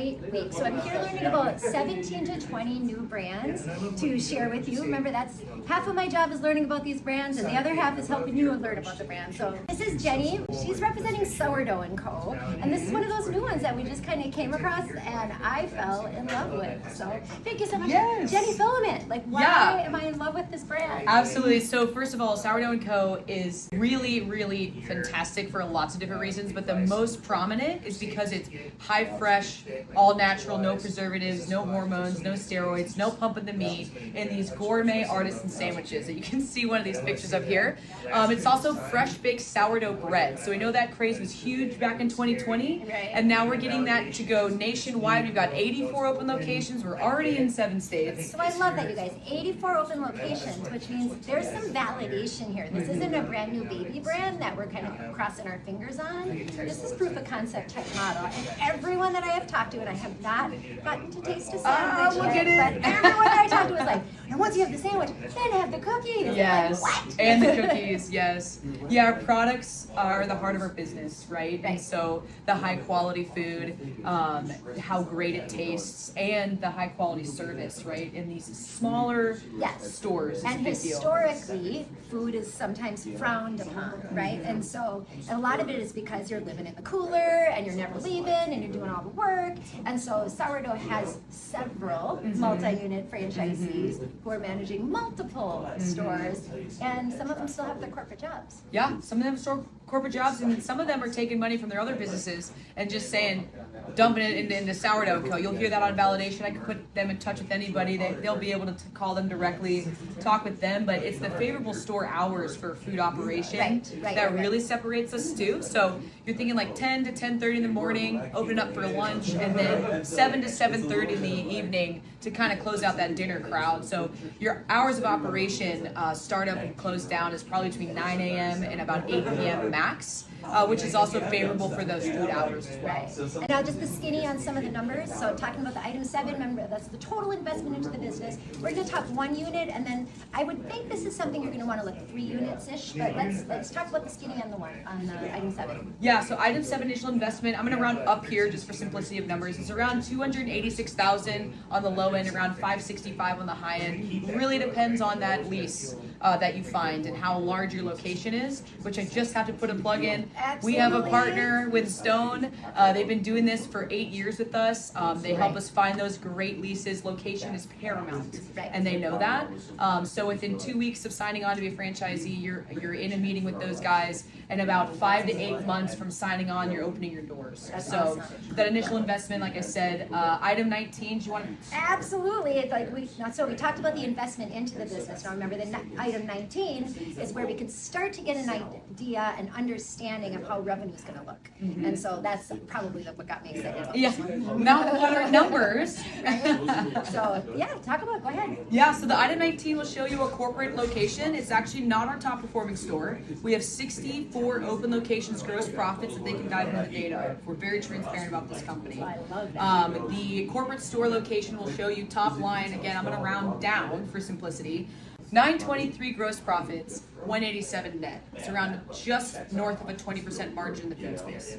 great week. So I'm here learning about 17 to 20 new brands to share with you. Remember, that's half of my job is learning about these brands, and the other half is helping you learn about the brand. So this is Jenny. She's representing Sourdough Co. And this is one of those new ones that we just kind of came across, and I fell in love with. So thank you so much, Jenny Filament. Like, why am I in love with this brand? Absolutely. So first of all, Sourdough Co. is really, really fantastic for lots of different reasons, but the most prominent is because it's high fresh, all natural, no preservatives, no hormones, no steroids, no pumping the meat, in these gourmet artisan sandwiches that you can see one of these pictures of here. It's also fresh baked sourdough bread. So we know that craze was huge back in 2020, and now we're getting that to go nationwide. We've got 84 open locations. We're already in 7 states. So I love that, you guys. 84 open locations, which means there's some validation here. This isn't a brand new baby brand that we're kind of crossing our fingers on. This is proof of concept type model. And everyone that I have talked to, and I have not gotten to taste a sandwich yet, but everyone that I talked to was like, and once you have the sandwich, then have the cookies. Yes, like, what? And the cookies, yes. Yeah, our products are the heart of our business, right? And so the high quality food, how great it tastes, and the high quality service, right? In these smaller stores. And historically, food is sometimes frowned upon, right? And so a lot of it is because you're living in the cooler and you're never leaving and you're doing all the work. And so Sourdough has several multi-unit franchisees who are managing multiple stores, and some of them still have their corporate jobs. Yeah, some of them still corporate jobs, and some of them are taking money from their other businesses and just saying, dumping it into Sourdough Co. You'll hear that on validation. I can put them in touch with anybody. They'll be able to call them directly, talk with them, but it's the favorable store hours for food operation that really separates us too. So you're thinking like 10 to 10:30 in the morning, open up for lunch, and then 7 to 7:30 in the evening to kind of close out that dinner crowd. So your hours of operation, startup and close down, is probably between 9 a.m. and about 8 p.m. max, which is also favorable for those food hours as well. And now just the skinny on some of the numbers. So talking about the item 7, remember that's the total investment into the business. We're going to talk 1 unit, and then I would think this is something you're going to want to look 3 units-ish, but let's talk about the skinny on the item 7. Yeah, so item 7 initial investment, I'm going to round up here just for simplicity of numbers. It's around $286,000 on the low end, around $565,000 on the high end. Really depends on that lease that you find and how large your location is, which I just have to put a plug in. Absolutely. We have a partner with Stone. They've been doing this for 8 years with us. They help us find those great leases. Location is paramount, and they know that. So within 2 weeks of signing on to be a franchisee, you're in a meeting with those guys, and about 5 to 8 months from signing on, you're opening your doors. So that initial investment, like I said, item 19. Do you want to? Absolutely. It's like we talked about the investment into the business. Now remember, the item 19 is where we can start to get an idea and understanding of how revenue is going to look. And so that's probably what got me excited about this one. Now numbers. So go ahead. Yeah, so the item 19 will show you a corporate location. It's actually not our top performing store. We have 64 open locations, gross profits that they can dive into the data. We're very transparent about this company. I love that. The corporate store location will show you top line. Again, I'm going to round down for simplicity. 923 gross profits, 187 net. It's around just north of a 20% margin in the food space.